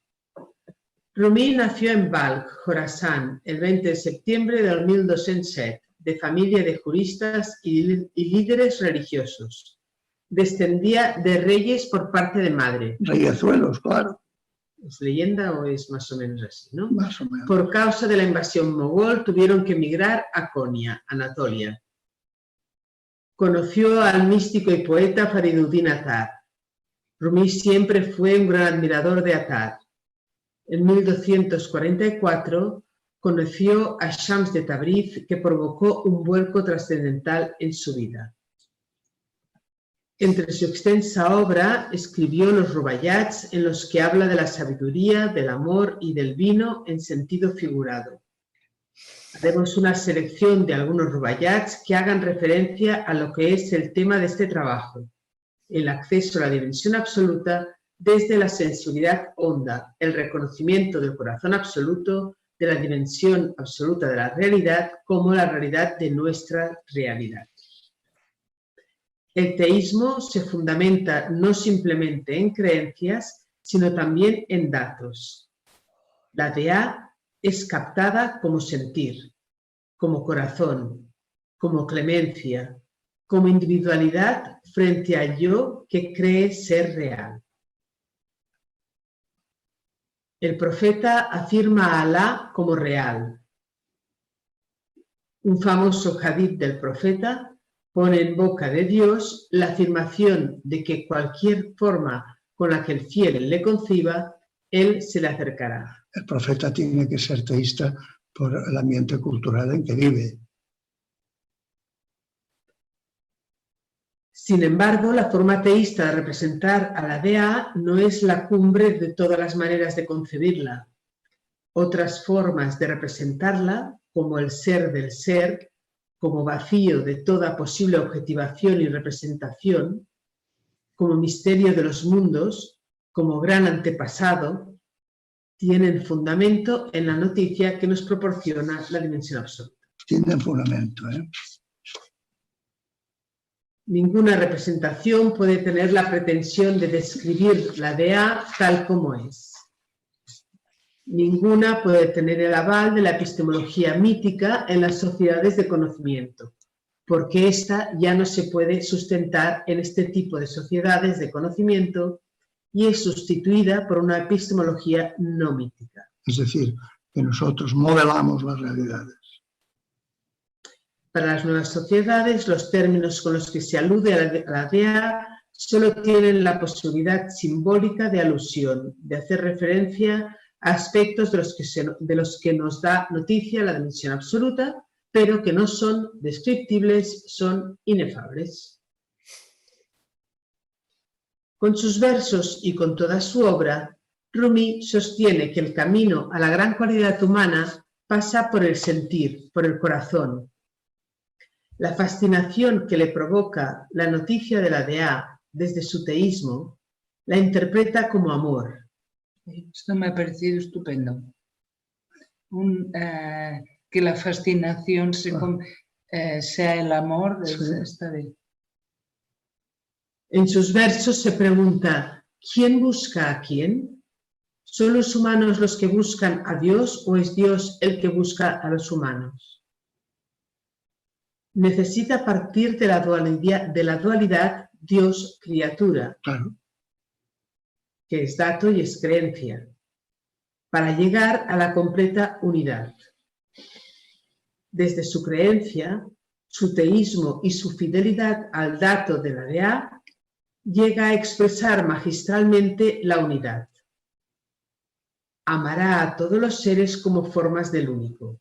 Rumi nació en Balkh, Jorasán, el 20 de septiembre del 1207, de familia de juristas y líderes religiosos. Descendía de reyes por parte de madre. Reyezuelos, claro. ¿Es leyenda o es más o menos así, no? Más o menos. Por causa de la invasión mogol tuvieron que emigrar a Konya, Anatolia. Conoció al místico y poeta Fariduddin Attar. Rumi siempre fue un gran admirador de Attar. En 1244 conoció a Shams de Tabriz, que provocó un vuelco trascendental en su vida. Entre su extensa obra escribió los Rubayats, en los que habla de la sabiduría, del amor y del vino en sentido figurado. Haremos una selección de algunos Rubayats que hagan referencia a lo que es el tema de este trabajo, el acceso a la dimensión absoluta desde la sensibilidad honda, el reconocimiento del corazón absoluto, de la dimensión absoluta de la realidad como la realidad de nuestra realidad. El teísmo se fundamenta no simplemente en creencias, sino también en datos. La Dea es captada como sentir, como corazón, como clemencia, como individualidad frente al yo que cree ser real. El profeta afirma a Alá como real. Un famoso hadith del profeta pone en boca de Dios la afirmación de que cualquier forma con la que el fiel le conciba, él se le acercará. El profeta tiene que ser teísta por el ambiente cultural en que vive. Sin embargo, la forma teísta de representar a la Dea no es la cumbre de todas las maneras de concebirla. Otras formas de representarla, como el ser del ser, como vacío de toda posible objetivación y representación, como misterio de los mundos, como gran antepasado, tienen fundamento en la noticia que nos proporciona la dimensión absoluta. Tienen fundamento, ¿eh? Ninguna representación puede tener la pretensión de describir la Dea tal como es. Ninguna puede tener el aval de la epistemología mítica en las sociedades de conocimiento, porque ésta ya no se puede sustentar en este tipo de sociedades de conocimiento y es sustituida por una epistemología no mítica. Es decir, que nosotros modelamos las realidades. Para las nuevas sociedades, los términos con los que se alude a la Dea solo tienen la posibilidad simbólica de alusión, de hacer referencia a aspectos de los que nos da noticia la dimensión absoluta, pero que no son descriptibles, son inefables. Con sus versos y con toda su obra, Rumi sostiene que el camino a la gran cualidad humana pasa por el sentir, por el corazón. La fascinación que le provoca la noticia de la Dea desde su teísmo la interpreta como amor. Esto me ha parecido estupendo. Que la fascinación sea el amor, está bien. En sus versos se pregunta, ¿quién busca a quién? ¿Son los humanos los que buscan a Dios o es Dios el que busca a los humanos? Necesita partir de la dualidad Dios-criatura, Claro. que es dato y es creencia, para llegar a la completa unidad. Desde su creencia, su teísmo y su fidelidad al dato de la Dea, llega a expresar magistralmente la unidad. Amará a todos los seres como formas del único.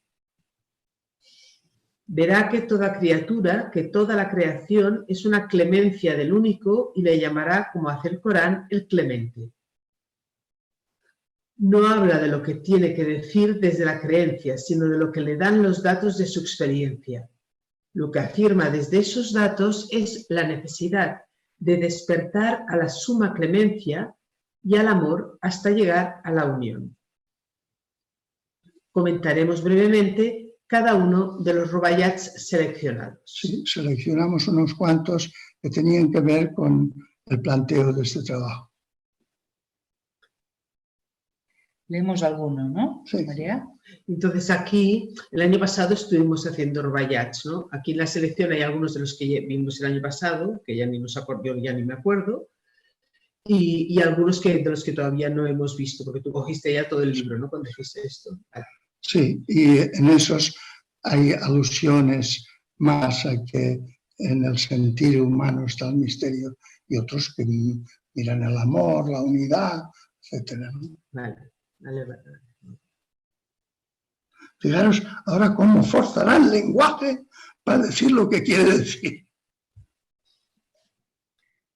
Verá que toda criatura, que toda la creación es una clemencia del único y le llamará, como hace el Corán, el clemente. No habla de lo que tiene que decir desde la creencia, sino de lo que le dan los datos de su experiencia. Lo que afirma desde esos datos es la necesidad de despertar a la suma clemencia y al amor hasta llegar a la unión. Comentaremos brevemente cada uno de los rubayats seleccionados. Sí, seleccionamos unos cuantos que tenían que ver con el planteo de este trabajo. Leemos alguno, ¿no, Sí. María? Entonces aquí, el año pasado estuvimos haciendo rubayats, ¿no? Aquí en la selección hay algunos de los que vimos el año pasado, que ya ni nos acuerdo, yo ya ni me acuerdo, y algunos de los que todavía no hemos visto, porque tú cogiste ya todo el libro, ¿no? Cuando dijiste esto. Vale. Sí, y en esos hay alusiones más a que en el sentir humano está el misterio y otros que miran el amor, la unidad, etc. Vale. Fijaros ahora cómo forzará el lenguaje para decir lo que quiere decir.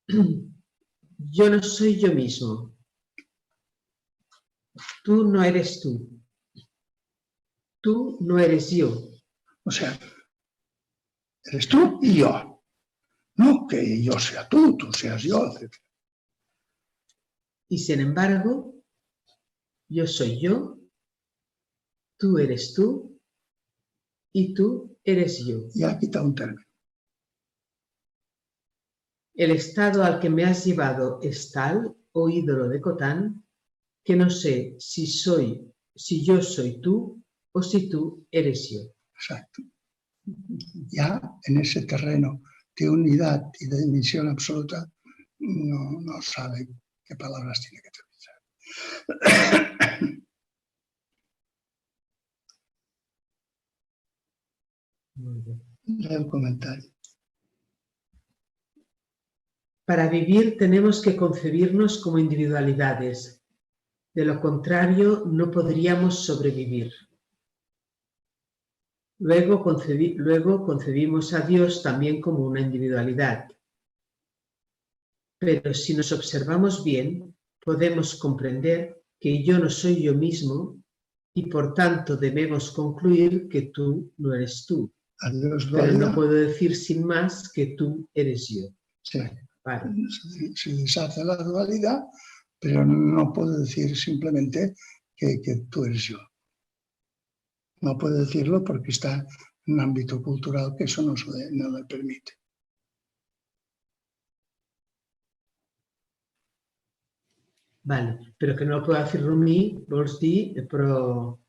Yo no soy yo mismo. Tú no eres tú. Tú no eres yo. O sea, eres tú y yo. No que yo sea tú seas yo, etc. Y sin embargo, yo soy yo, tú eres tú y tú eres yo. Ya quita un término. El estado al que me has llevado es tal, oh ídolo de Cotán, que no sé si yo soy tú o si tú eres yo. Exacto. Ya en ese terreno de unidad y de dimensión absoluta no sabe qué palabras tiene que utilizar. Lea el comentario. Para vivir tenemos que concebirnos como individualidades. De lo contrario, no podríamos sobrevivir. Luego concebimos a Dios también como una individualidad. Pero si nos observamos bien, podemos comprender que yo no soy yo mismo y por tanto debemos concluir que tú no eres tú. Adiós, Pero dualidad. no puedo decir sin más que tú eres yo. Sí. Vale. Se deshace la dualidad, pero no puedo decir simplemente que tú eres yo. No puedo decirlo porque está en un ámbito cultural que eso no le permite. Vale, pero que no lo puedo decir Rumi, vols dir, però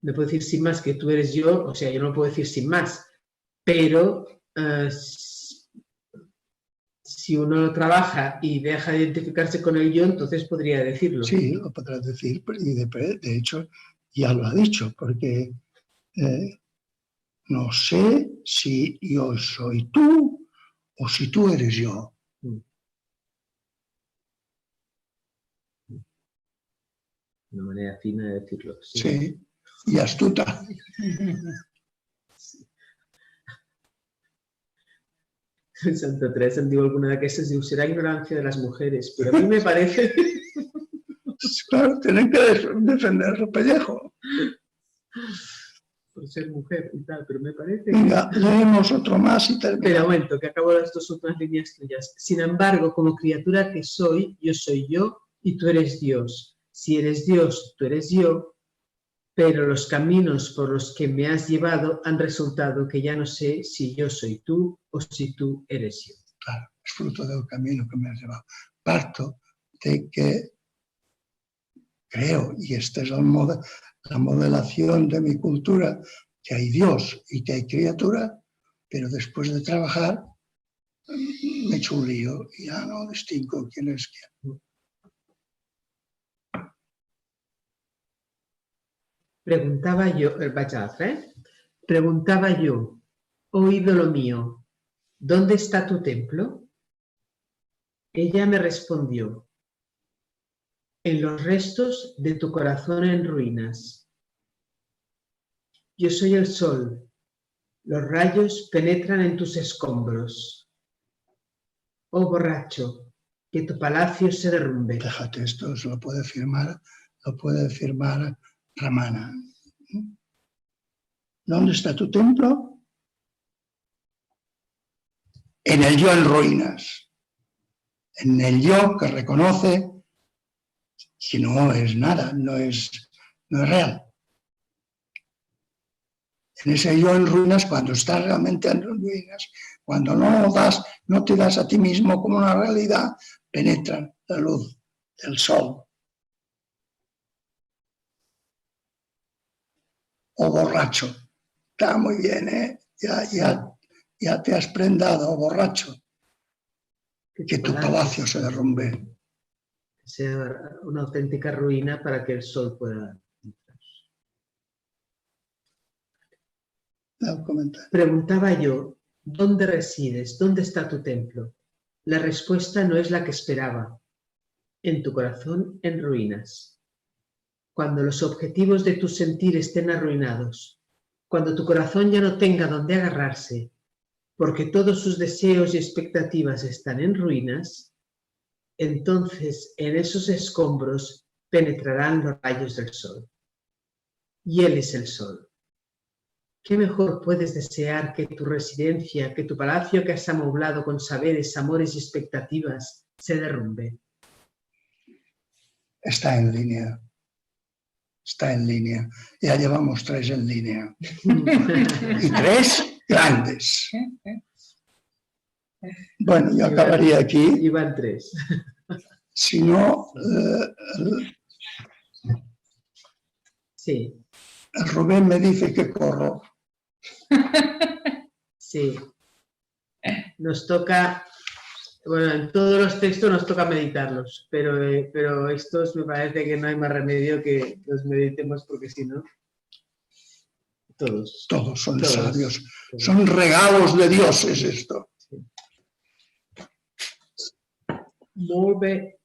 no puedo decir sin más que tú eres yo, o sea, yo no lo puedo decir sin más, pero si uno trabaja y deja de identificarse con el yo, entonces podría decirlo. Sí, lo podrás decir, y de hecho ya lo ha dicho, porque no sé si yo soy tú o si tú eres yo. Una manera fina de decirlo. Sí, y astuta. Santa Teresa em diu alguna d'aquestes, diu, serà ignorància de les mujeres, però a mi me parece... Claro, tienen que defender su pellejo. por ser mujer y tal, pero me parece que... Venga, leemos otro más y Espera un terminamos. momento, que acabo las dos últimas líneas tuyas. Sin embargo, como criatura que soy yo y tú eres Dios. Si eres Dios, tú eres yo, pero los caminos por los que me has llevado han resultado que ya no sé si yo soy tú o si tú eres yo. Claro, es fruto del camino que me has llevado. Parto de que creo, y esta es la modelación de mi cultura, que hay Dios y que hay criatura, pero después de trabajar me echo un lío y ya no distingo quién es quién. Preguntaba yo, Preguntaba yo, oh ídolo mío, ¿dónde está tu templo? Ella me respondió, en los restos de tu corazón en ruinas. Yo soy el sol, los rayos penetran en tus escombros. Oh borracho, que tu palacio se derrumbe. Fíjate, esto se lo puede firmar Ramana. ¿Dónde está tu templo? En el yo en ruinas. En el yo que reconoce que no es nada, no es real. En ese yo en ruinas, cuando estás realmente en ruinas, cuando no te das a ti mismo como una realidad, penetra la luz del sol. O borracho. Está muy bien, ¿eh? Ya te has prendado, borracho. Que tu palacio se derrumbe. Sea una auténtica ruina para que el sol pueda entrar. Preguntaba yo, ¿dónde resides? ¿Dónde está tu templo? La respuesta no es la que esperaba. En tu corazón en ruinas. Cuando los objetivos de tu sentir estén arruinados, cuando tu corazón ya no tenga dónde agarrarse, porque todos sus deseos y expectativas están en ruinas, entonces en esos escombros penetrarán los rayos del sol. Y Él es el sol. ¿Qué mejor puedes desear que tu residencia, que tu palacio que has amoblado con saberes, amores y expectativas se derrumbe? Está en línea. Está en línea. Ya llevamos 3 en línea. Y 3 grandes. Bueno, yo acabaría aquí. Iban 3. Si no, Sí. el Rubén me dice que corro. Sí. Nos toca, bueno, en todos los textos nos toca meditarlos, pero estos me parece que no hay más remedio que los meditemos porque si no, todos son sabios. Son regalos de dioses esto. Molt bé.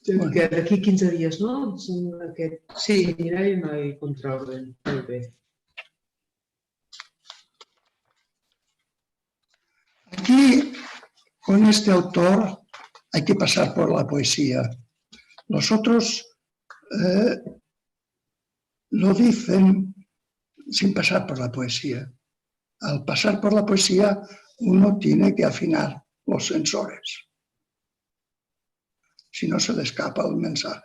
Bueno. Que d'aquí 15 dies, no? Sí. Seminari no hi contraorden. Molt bé. Aquí, con este autor, hay que pasar por la poesía. Los otros lo dicen sin pasar por la poesía. Al pasar por la poesía, uno tiene que afinar los sensores. Si no, se le escapa el mensaje.